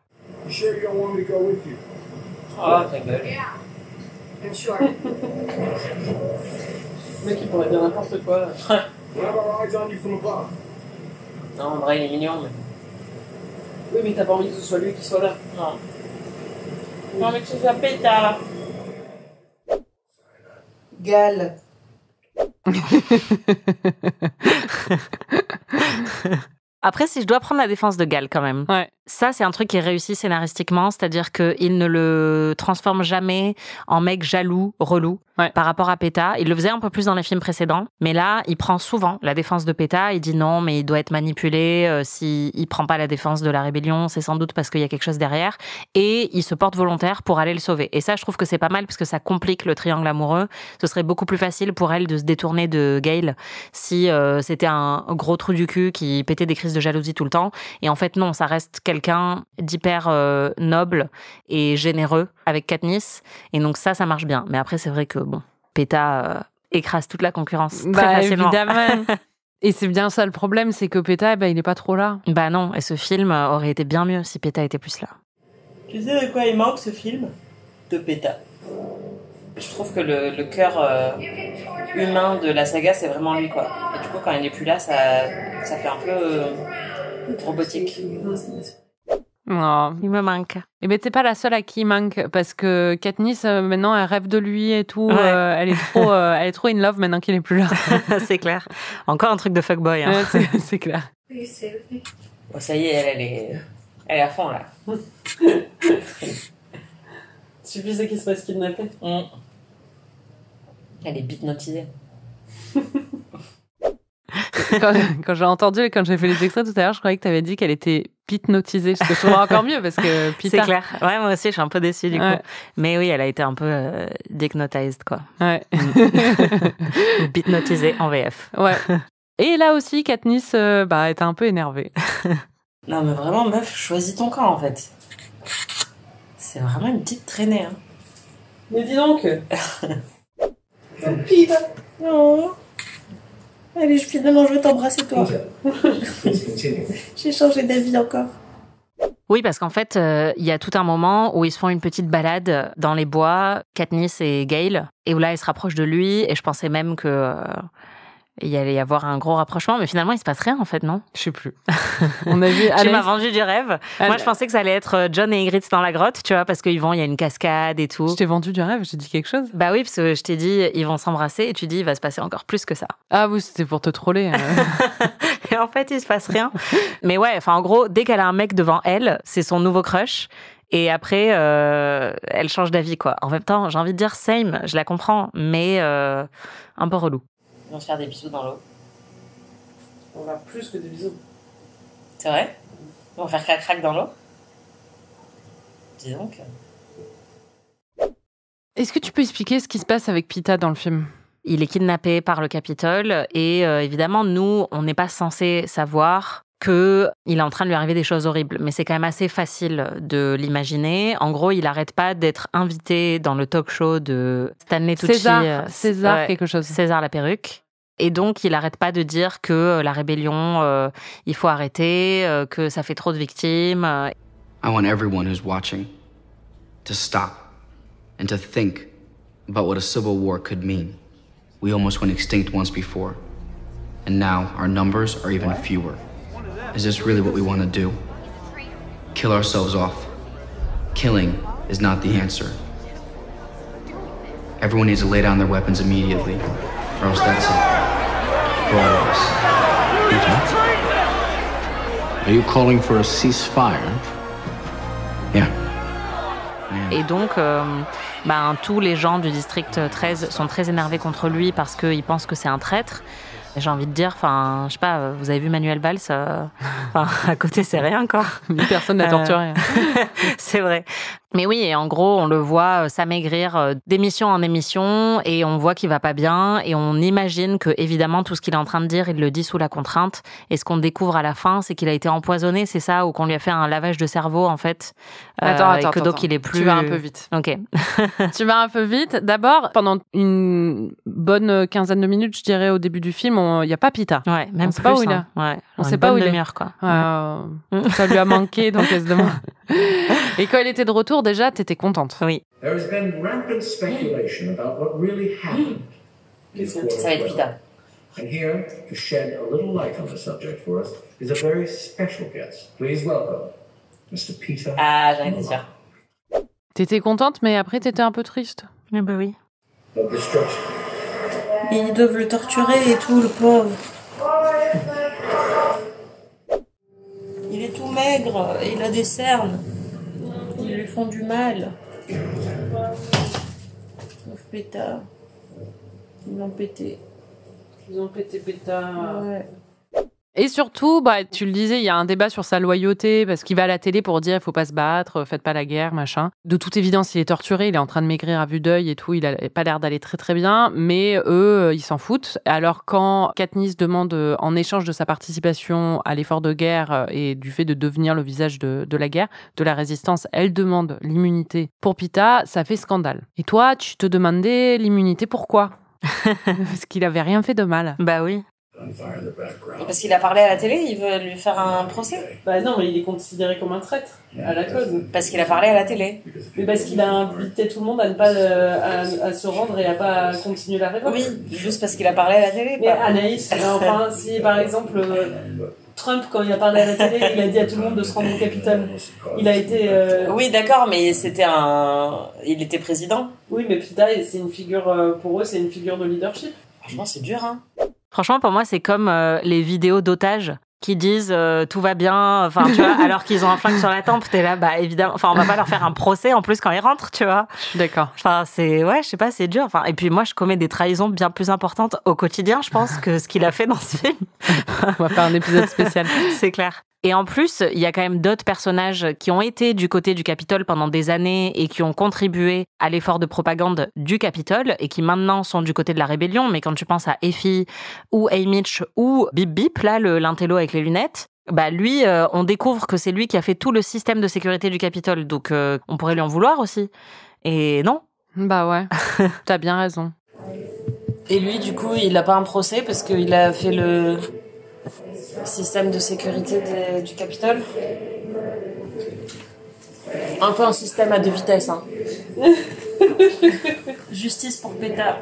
You sure you don't want me to go with you? Oh, ta gueule. I'm sure. Le mec, il pourrait dire n'importe quoi. What about rides on you from above? Non, André, il est mignon, mais... Oui, mais t'as pas envie que ce soit lui qui soit là. Non. Non, mais que ce soit pétard. Gal. Après, si je dois prendre la défense de Gal quand même, ouais. Ça, c'est un truc qui est réussi scénaristiquement, c'est-à-dire qu'il ne le transforme jamais en mec jaloux, relou, par rapport à Péta. Il le faisait un peu plus dans les films précédents, mais là, il prend souvent la défense de Péta. Il dit non, mais il doit être manipulé. S'il prend pas la défense de la rébellion, c'est sans doute parce qu'il y a quelque chose derrière. Et il se porte volontaire pour aller le sauver. Et ça, je trouve que c'est pas mal parce que ça complique le triangle amoureux. Ce serait beaucoup plus facile pour elle de se détourner de Gale si c'était un gros trou du cul qui pétait des crises de jalousie tout le temps. Et en fait, non, ça reste quelqu'un d'hyper noble et généreux avec Katniss. Et donc ça marche bien. Mais après, c'est vrai que, bon, Péta écrase toute la concurrence très facilement. Évidemment. Et c'est bien ça le problème, c'est que Péta, il est pas trop là. Bah non, et ce film aurait été bien mieux si Péta était plus là. Tu sais de quoi il manque, ce film ? De Péta. Je trouve que le cœur humain de la saga, c'est vraiment lui, quoi. Et du coup, quand il n'est plus là, ça fait un peu robotique. Oh. Il me manque. Et ben t'es pas la seule à qui il manque parce que Katniss maintenant elle rêve de lui et tout. Ouais. Elle est trop in love maintenant qu'il est plus là. C'est clair. Encore un truc de fuckboy. Hein. Ouais, c'est clair. Bon, ça y est, elle est à fond là. Suffisait qu'il se fasse kidnapper. Elle est hypnotisée. Quand j'ai entendu et quand j'ai fait les extraits tout à l'heure, je croyais que t'avais dit qu'elle était hypnotisée. Ce que je trouve encore mieux parce que Pita... C'est clair. Ouais, moi aussi, je suis un peu déçue du coup. Mais oui, elle a été un peu hypnotised, quoi. Ouais. Hypnotisée en VF. Ouais. Et là aussi, Katniss était un peu énervée. Non, mais vraiment, meuf, choisis ton camp, en fait. C'est vraiment une petite traînée, hein. Mais dis donc. Pita. Non. Allez, finalement, je vais t'embrasser, toi. J'ai changé d'avis encore. Oui, parce qu'en fait, il y a tout un moment où ils se font une petite balade dans les bois, Katniss et Gale, et où là, elle se rapproche de lui, et je pensais même que il y allait y avoir un gros rapprochement, mais finalement, il se passe rien, en fait, non? Je sais plus. On a vu Tu Anaïs... m'as vendu du rêve. Moi, je pensais que ça allait être John et Ygritte dans la grotte, tu vois, parce qu'il y a une cascade et tout. Je t'ai vendu du rêve, j'ai dit quelque chose? Bah oui, parce que je t'ai dit, ils vont s'embrasser, et tu dis, il va se passer encore plus que ça. Ah oui, c'était pour te troller. Et en fait, il se passe rien. Mais ouais, enfin, en gros, dès qu'elle a un mec devant elle, c'est son nouveau crush. Et après, elle change d'avis, quoi. En même temps, j'ai envie de dire same, je la comprends, mais un peu relou. Ils vont se faire des bisous dans l'eau. On va plus que des bisous. C'est vrai? Ils vont faire crac-crac dans l'eau? Dis donc. Est-ce que tu peux expliquer ce qui se passe avec Peeta dans le film? Il est kidnappé par le Capitole et évidemment, nous, on n'est pas censé savoir qu'il est en train de lui arriver des choses horribles. Mais c'est quand même assez facile de l'imaginer. En gros, il n'arrête pas d'être invité dans le talk show de Stanley Tucci. César quelque chose. César la perruque. Et donc, il n'arrête pas de dire que la rébellion, il faut arrêter, que ça fait trop de victimes. I want everyone who's watching to stop and to think about what a civil war could mean. We almost went extinct once before, and now our numbers are even fewer. Is this really what we want to do? Kill ourselves off. Killing is not the answer. Everyone needs to lay down their weapons immediately, or else that's it. For all of us. Are you calling for a ceasefire? Yeah. Et donc, tous les gens du district 13 sont très énervés contre lui parce qu'ils pensent que c'est un traître. J'ai envie de dire, je sais pas, vous avez vu Manuel Valls, à côté c'est rien quoi. Personne n'a torturé. C'est vrai. Mais oui, et en gros, on le voit s'amaigrir d'émission en émission et on voit qu'il va pas bien et on imagine que évidemment tout ce qu'il est en train de dire, il le dit sous la contrainte. Et ce qu'on découvre à la fin, c'est qu'il a été empoisonné, c'est ça, ou qu'on lui a fait un lavage de cerveau en fait. Attends. Donc il est plus. Tu vas un peu vite. Ok. Tu vas un peu vite. D'abord, pendant une bonne quinzaine de minutes, je dirais au début du film, il y a pas Peeta. Ouais, même on sait pas où il est. Ouais. On sait pas où il est. Quoi. Ça lui a manqué, donc elle se demande. Et quand il était de retour, déjà, t'étais contente. Oui. There has been rampant speculation about what really happened. Ça va être Peeta. And here, to shed a little light on the subject for us, is a very special guest. Please welcome Mr. Peeta. Ah, j'en étais sûre. T'étais contente, mais après, t'étais un peu triste. Ah bah oui. Ils doivent le torturer et tout, le pauvre. Il est tout maigre, et il a des cernes. Ils lui font du mal. Pauvre Peeta. Ils l'ont pété. Ils ont pété Peeta. Ouais. Et surtout, tu le disais, il y a un débat sur sa loyauté, parce qu'il va à la télé pour dire il faut pas se battre, faites pas la guerre, machin. De toute évidence, il est torturé, il est en train de maigrir à vue d'œil et tout, il a pas l'air d'aller très très bien, mais eux, ils s'en foutent. Alors quand Katniss demande, en échange de sa participation à l'effort de guerre et du fait de devenir le visage de la guerre, de la résistance, elle demande l'immunité pour Peeta, ça fait scandale. Et toi, tu te demandais l'immunité pourquoi? Parce qu'il avait rien fait de mal. Bah oui. Parce qu'il a parlé à la télé, il veut lui faire un procès. Bah non, mais il est considéré comme un traître à la cause. Parce qu'il a parlé à la télé. Mais parce qu'il a invité tout le monde à ne pas à se rendre et à pas continuer la révolte. Oui, juste parce qu'il a parlé à la télé. Mais Anaïs, enfin, si par exemple Trump, quand il a parlé à la télé, il a dit à tout le monde de se rendre au Capitole. Il a été. Oui, d'accord, mais il était président. Oui, mais Peeta, c'est une figure pour eux, c'est une figure de leadership. Franchement, c'est dur, hein. Franchement, pour moi, c'est comme les vidéos d'otages qui disent tout va bien, enfin tu vois, alors qu'ils ont un flingue sur la tempe, t'es là, bah évidemment, enfin on va pas leur faire un procès en plus quand ils rentrent, tu vois. D'accord. Enfin c'est, ouais, je sais pas, c'est dur. Enfin et puis moi je commets des trahisons bien plus importantes au quotidien, je pense, que ce qu'il a fait dans ce film. On va faire un épisode spécial. C'est clair. Et en plus, il y a quand même d'autres personnages qui ont été du côté du Capitole pendant des années et qui ont contribué à l'effort de propagande du Capitole et qui maintenant sont du côté de la rébellion. Mais quand tu penses à Effie ou Haymitch ou Bip Bip, là, l'intello avec les lunettes, bah lui, on découvre que c'est lui qui a fait tout le système de sécurité du Capitole. Donc, on pourrait lui en vouloir aussi. Et non. Bah ouais, t'as bien raison. Et lui, du coup, il n'a pas un procès parce qu'il a fait le système de sécurité du Capitole. Un peu un système à deux vitesses, hein. Justice pour Peeta.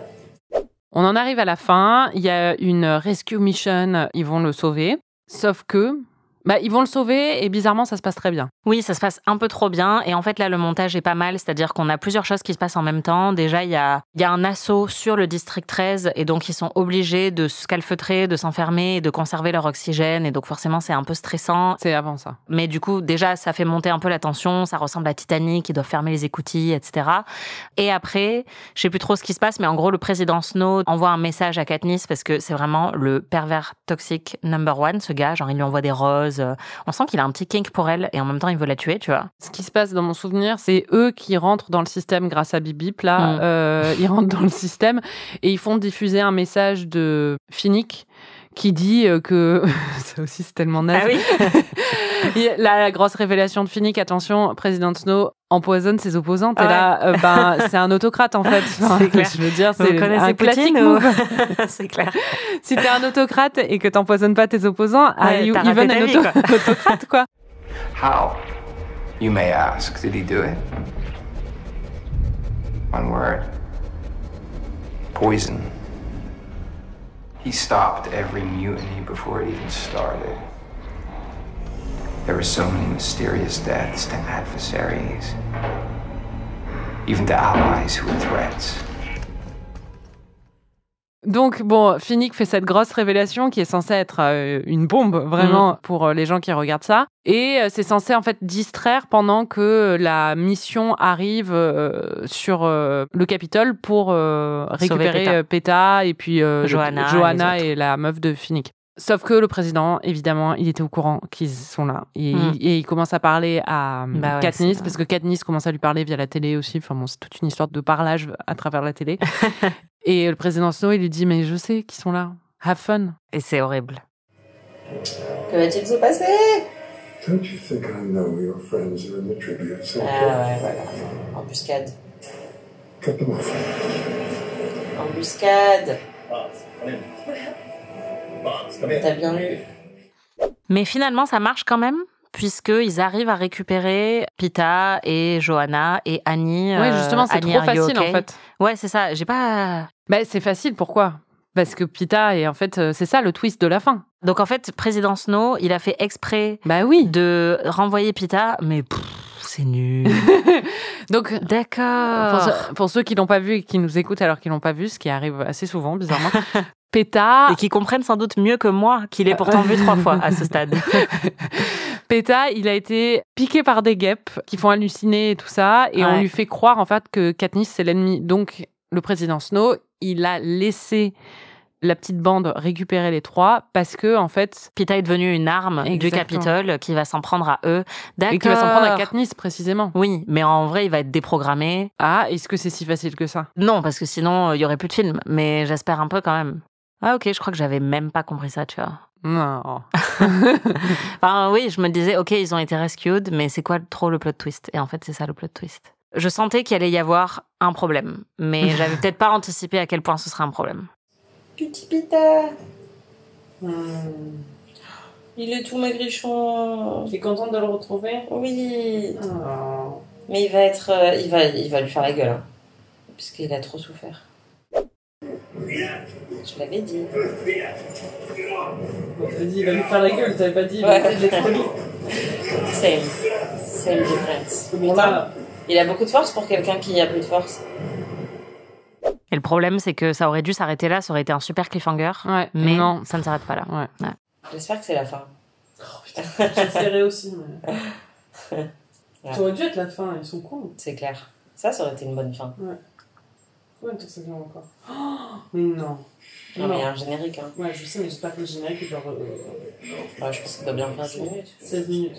On en arrive à la fin, il y a une rescue mission, ils vont le sauver, sauf que... ils vont le sauver et bizarrement, ça se passe très bien. Oui, ça se passe un peu trop bien. Et en fait, là, le montage est pas mal. C'est-à-dire qu'on a plusieurs choses qui se passent en même temps. Déjà, il y a un assaut sur le district 13 et donc ils sont obligés de se calfeutrer, de s'enfermer et de conserver leur oxygène. Et donc forcément, c'est un peu stressant. C'est avant ça. Mais du coup, déjà, ça fait monter un peu la tension. Ça ressemble à Titanic, ils doivent fermer les écoutilles, etc. Et après, je sais plus trop ce qui se passe, mais en gros, le président Snow envoie un message à Katniss parce que c'est vraiment le pervers toxique number one, ce gars. Genre, il lui envoie des roses. On sent qu'il a un petit kink pour elle et en même temps, il veut la tuer, tu vois. Ce qui se passe dans mon souvenir, c'est eux qui rentrent dans le système grâce à Bip Bip. Là, ils rentrent dans le système et ils font diffuser un message de Finnick qui dit que... ça aussi, c'est tellement naze. Ah oui. La grosse révélation de Finnick, attention, président Snow empoisonne ses opposants. Et là, c'est un autocrate, en fait. C'est clair. Je veux dire, c'est un classique Poutine, move. C'est clair. Si t'es un autocrate et que t'empoisonnes pas tes opposants, are you even an autocrate, quoi. How, you may ask, did he do it? One word. Poison. He stopped every mutiny before it even started. There were so many mysterious deaths to adversaries, even to allies who were threats. Donc, bon, Finnick fait cette grosse révélation qui est censée être une bombe, vraiment, pour les gens qui regardent ça. Et c'est censé, en fait, distraire pendant que la mission arrive sur le Capitole pour récupérer Peeta et puis Johanna et la meuf de Finnick. Sauf que le président, évidemment, il était au courant qu'ils sont là. Et il commence à parler à Katniss, parce que Katniss commence à lui parler via la télé aussi. Enfin bon, c'est toute une histoire de parlage à travers la télé. Et le président Snow, il lui dit « Mais je sais qu'ils sont là. Have fun. » Et c'est horrible. Que va-t-il se passer? Don't you think I know your friends are in the tribute center? Ah ouais, voilà. Embuscade. Cut them off. Embuscade. T'as bien lu. Mais finalement, ça marche quand même, puisqu'ils arrivent à récupérer Peeta et Johanna et Annie. Ouais, justement, c'est Annie, trop facile, en fait. Ouais, c'est ça. J'ai pas... C'est facile, pourquoi? Parce que Peeta, et en fait, c'est ça le twist de la fin. Donc en fait, président Snow, il a fait exprès de renvoyer Peeta, mais c'est nul. Donc, d'accord. Pour ceux qui l'ont pas vu et qui nous écoutent alors qu'ils l'ont pas vu, ce qui arrive assez souvent, bizarrement, Peeta... Et qui comprennent sans doute mieux que moi, qu'il ait pourtant vu 3 fois à ce stade. Peeta, il a été piqué par des guêpes qui font halluciner et tout ça, et on lui fait croire en fait que Katniss c'est l'ennemi. Donc le président Snow, il a laissé la petite bande récupérer les 3 parce que en fait Peeta est devenu une arme du Capitole qui va s'en prendre à eux. D'accord. Et qui va s'en prendre à Katniss précisément. Oui, mais en vrai il va être déprogrammé. Ah, est-ce que c'est si facile que ça? Non, parce que sinon il y aurait plus de film. Mais j'espère un peu quand même. Ah ok, je crois que j'avais même pas compris ça, tu vois. Non. Enfin oui, je me disais ok, ils ont été rescued, mais c'est quoi trop le plot twist? Et en fait c'est ça le plot twist. Je sentais qu'il allait y avoir un problème, mais j'avais peut-être pas anticipé à quel point ce serait un problème. Petit Peeta. Il est tout maigrichon. T'es contente de le retrouver? Oui. Oh. Mais il va être, il va lui faire la gueule, hein, puisqu'il a trop souffert. Je l'avais dit. T'avais dit il va lui faire la gueule, t'avais pas dit il va essayer de l'exploser. Same difference. Bon, là, Il a beaucoup de force pour quelqu'un qui a peu de force. Et le problème, c'est que ça aurait dû s'arrêter là, ça aurait été un super cliffhanger. Ouais, mais non, ça ne s'arrête pas là. Ouais. Ouais. J'espère que c'est la fin. Oh, putain, j'espérais aussi. Mais... Ça aurait dû être la fin, ils sont cons. C'est clair. Ça aurait été une bonne fin. Ouais. Ouais, toi, ça vient encore. Oh, mais non. Non, mais il y a un générique. Hein. Ouais, je sais, mais j'espère que le générique est genre. Ouais, je pense qu'il doit bien faire 10 minutes. 16 minutes.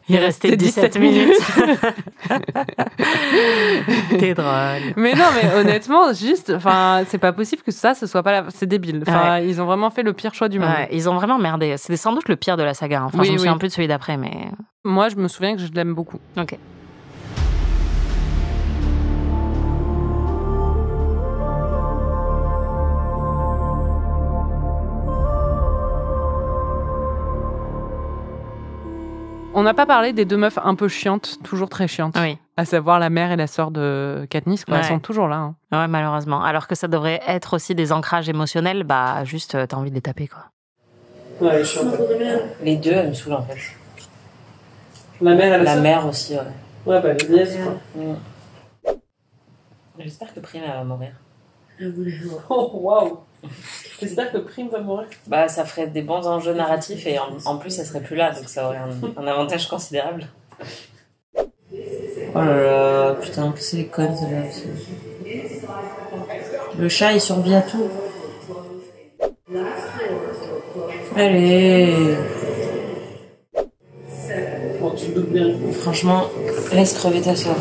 Il restait 17 minutes. T'es drôle. Mais non, mais honnêtement, juste, enfin, c'est pas possible que ça, ce soit pas la... C'est débile. Enfin, ils ont vraiment fait le pire choix du monde. Ouais, ils ont vraiment merdé. C'est sans doute le pire de la saga. Hein. Enfin, oui, je me souviens plus de celui d'après, mais... Moi, je me souviens que je l'aime beaucoup. Ok. On n'a pas parlé des deux meufs un peu chiantes, toujours très chiantes. Oui. À savoir la mère et la sœur de Katniss, quoi. Elles sont toujours là. Hein. Ouais, malheureusement. Alors que ça devrait être aussi des ancrages émotionnels, bah juste t'as envie de les taper, quoi. Ouais, je suis Les deux, elles me saoulent en fait. La mère et la La sœur. mère aussi, ouais. Ouais, bah les nièces, quoi. J'espère que Prime elle va mourir. Oh, waouh! J'espère que Prime va mourir. Bah, ça ferait des bons enjeux narratifs et en plus, elle serait plus là, donc ça aurait un avantage considérable. Oh là là, putain, que c'est les connes, là aussi. Le chat, il survit à tout. Allez. Bon, tu te doutes bien. Franchement, laisse crever ta soeur.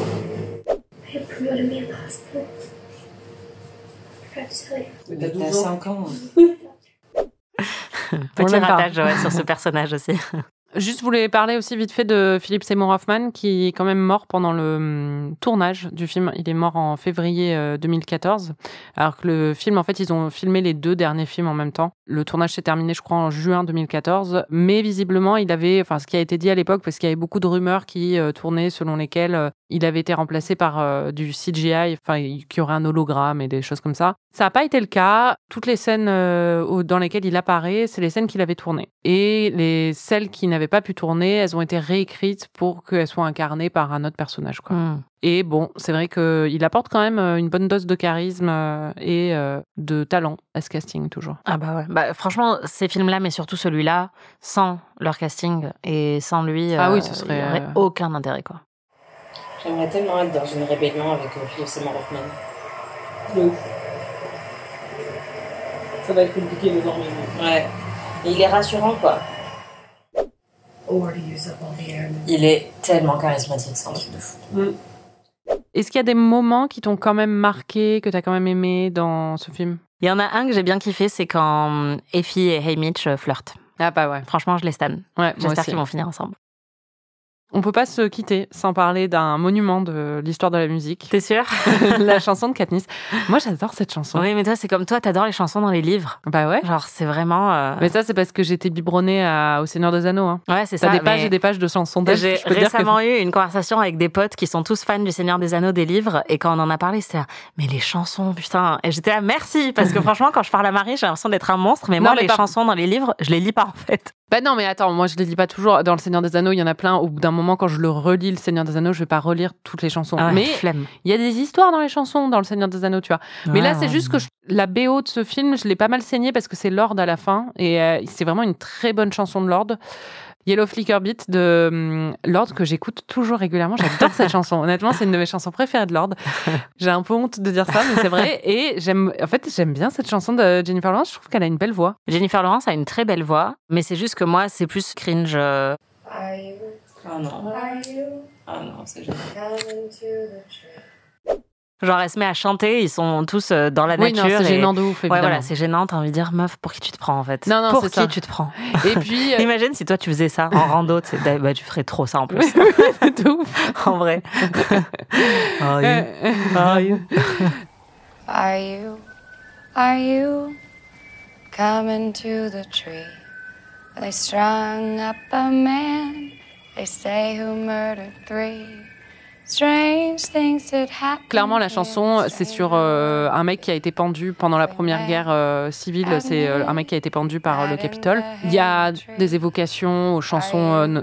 Mais t'as 5 ans. Petit ratage sur ce personnage aussi. Juste, je voulais parler aussi vite fait de Philip Seymour Hoffman, qui est quand même mort pendant le tournage du film. Il est mort en février 2014. Alors que le film, en fait, ils ont filmé les 2 derniers films en même temps. Le tournage s'est terminé, je crois, en juin 2014. Mais visiblement, il avait, enfin, ce qui a été dit à l'époque, parce qu'il y avait beaucoup de rumeurs qui tournaient selon lesquelles il avait été remplacé par du CGI, enfin, qu'il y aurait un hologramme et des choses comme ça. Ça n'a pas été le cas. Toutes les scènes dans lesquelles il apparaît, c'est les scènes qu'il avait tournées. Et celles qui n'avaient pas pu tourner, elles ont été réécrites pour qu'elles soient incarnées par un autre personnage, quoi. Et bon, c'est vrai qu'il apporte quand même une bonne dose de charisme et de talent à ce casting, toujours. Ah bah ouais. Bah, franchement, ces films-là, mais surtout celui-là, sans leur casting et sans lui, ah oui, ce serait il n'y aurait aucun intérêt, quoi. J'aimerais tellement être dans une rébellion avec Philip Seymour Hoffman. De ouf. Ça va être compliqué de dormir. Ouais. Mais il est rassurant, quoi. Il est tellement charismatique, c'est un truc de fou. Est-ce qu'il y a des moments qui t'ont quand même marqué, que t'as quand même aimé dans ce film? Il y en a un que j'ai bien kiffé, c'est quand Effie et Haymitch flirtent. Ah bah ouais. Franchement, je les stan. Ouais, j'espère qu'ils vont finir ensemble. On peut pas se quitter sans parler d'un monument de l'histoire de la musique. T'es sûre? La chanson de Katniss. Moi, j'adore cette chanson. Oui, mais toi, c'est comme toi, t'adores les chansons dans les livres. Bah ouais. Genre, c'est vraiment... Mais ça, c'est parce que j'étais biberonnée au Seigneur des Anneaux. Hein. Ouais, c'est ça. T'as des pages et des pages de chansons d'elle. J'ai récemment eu une conversation avec des potes qui sont tous fans du Seigneur des Anneaux, des livres, et quand on en a parlé, c'était mais les chansons, putain. Et j'étais là, merci, parce que franchement, quand je parle à Marie, j'ai l'impression d'être un monstre, mais moi, les chansons dans les livres, je les lis pas, en fait. Bah non, mais attends, moi je les lis pas toujours. Dans Le Seigneur des Anneaux, il y en a plein. Au bout d'un moment, quand je le relis, Le Seigneur des Anneaux, je vais pas relire toutes les chansons. Ah ouais, mais flemme. Il y a des histoires dans les chansons, dans Le Seigneur des Anneaux, tu vois. Mais là, c'est juste que la BO de ce film, je l'ai pas mal saignée parce que c'est Lord à la fin. Et c'est vraiment une très bonne chanson de Lord. Yellow Flicker Beat de Lord, que j'écoute toujours régulièrement. J'adore cette chanson. Honnêtement, c'est une de mes chansons préférées de Lord. J'ai un peu honte de dire ça, mais c'est vrai. Et j'aime bien cette chanson de Jennifer Lawrence. Je trouve qu'elle a une belle voix. Jennifer Lawrence a une très belle voix, mais c'est juste que moi, c'est plus cringe. Ah non. Ah non, c'est génial. Genre, elle se met à chanter, ils sont tous dans la nature. Oui, non, c'est gênant de ouf, évidemment. Ouais, voilà, c'est gênant, t'as envie de dire, meuf, pour qui tu te prends, en fait? Non, pour c'est qui ça. tu te prends? Et puis... Imagine si toi, tu faisais ça en rando, tu ferais trop ça, en plus. De ouf. En vrai. Are you coming to the tree? They strung up a man, they say, who murdered 3. Clairement, la chanson, c'est sur un mec qui a été pendu pendant la première guerre civile. C'est un mec qui a été pendu par le Capitole. Il y a des évocations aux chansons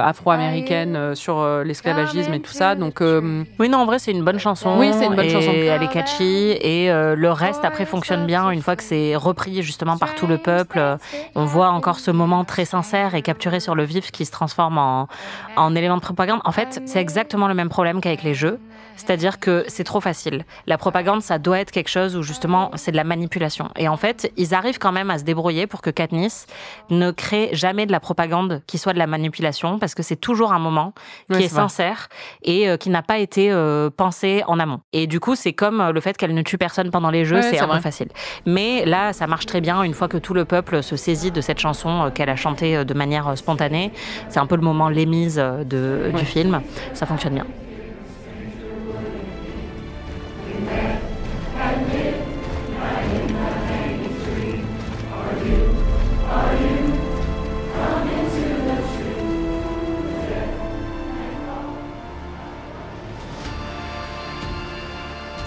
afro-américaines sur l'esclavagisme et tout ça. Donc, oui, non, en vrai, c'est une bonne chanson. Oui, c'est une bonne chanson. Elle est catchy et le reste après fonctionne bien une fois que c'est repris justement par tout le peuple. On voit encore ce moment très sincère et capturé sur le vif qui se transforme en élément de propagande. En fait, c'est exactement le même problème qu'avec les jeux, c'est-à-dire que c'est trop facile. La propagande, ça doit être quelque chose où justement c'est de la manipulation. Et en fait, ils arrivent quand même à se débrouiller pour que Katniss ne crée jamais de la propagande qui soit de la manipulation, parce que c'est toujours un moment qui est sincère et qui n'a pas été pensé en amont. Et du coup, c'est comme le fait qu'elle ne tue personne pendant les jeux, c'est un peu facile. Mais là, ça marche très bien une fois que tout le peuple se saisit de cette chanson qu'elle a chantée de manière spontanée. C'est un peu le moment l'émise du film. Ça fonctionne bien.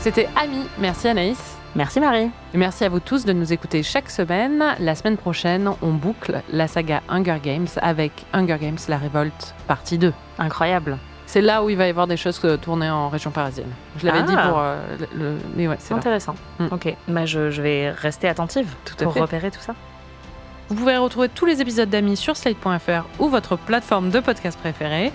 C'était Ami. Merci Anaïs. Merci Marie. Et merci à vous tous de nous écouter chaque semaine. La semaine prochaine, on boucle la saga Hunger Games avec Hunger Games La Révolte, partie 2. Incroyable. C'est là où il va y avoir des choses tournées en région parisienne. Je l'avais dit pour mais ouais, c'est intéressant. Ok, je vais rester attentive pour repérer tout ça. Vous pouvez retrouver tous les épisodes d'Amis sur slate.fr ou votre plateforme de podcast préférée.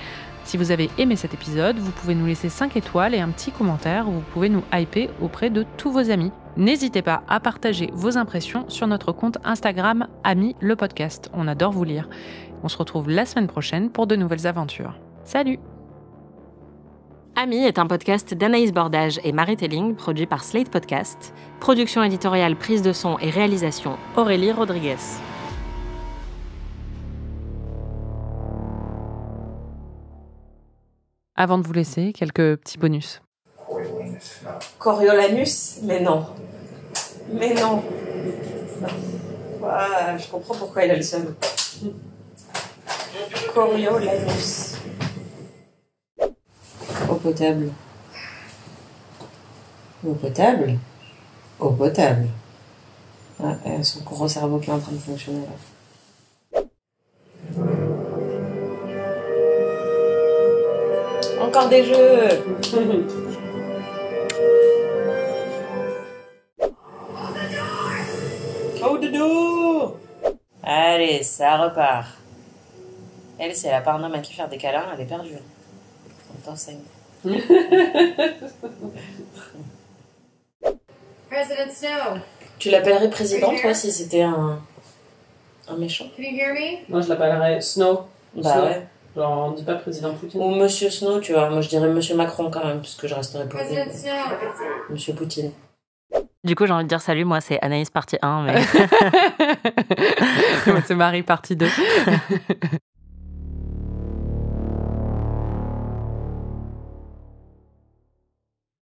Si vous avez aimé cet épisode, vous pouvez nous laisser 5 étoiles et un petit commentaire où vous pouvez nous hyper auprès de tous vos amis. N'hésitez pas à partager vos impressions sur notre compte Instagram Amis le podcast. On adore vous lire. On se retrouve la semaine prochaine pour de nouvelles aventures. Salut! Ami est un podcast d'Anaïs Bordage et Marie Telling, produit par Slate Podcast. Production éditoriale, prise de son et réalisation, Aurélie Rodriguez. Avant de vous laisser, quelques petits bonus. Coriolanus? Mais non. Mais non. Ah, je comprends pourquoi il a le seum. Coriolanus. Eau potable. Eau potable? Eau potable. Ah, son gros cerveau qui est en train de fonctionner là. Encore des jeux. Oh dodo. Allez, ça repart. Elle, si elle a pas un homme à qui faire des câlins, elle est perdue. On t'enseigne. President Snow. Tu l'appellerais président, toi, si c'était un méchant? Can you hear me? Moi, je l'appellerais Snow. Bah Snow. ouais. Genre, on dit pas président Poutine. Ou Monsieur Snow, tu vois. Moi, je dirais Monsieur Macron quand même, parce que je resterais pas. President Snow. Monsieur Poutine. Du coup, j'ai envie de dire salut, moi c'est Anaïs partie 1, mais... C'est Marie partie 2.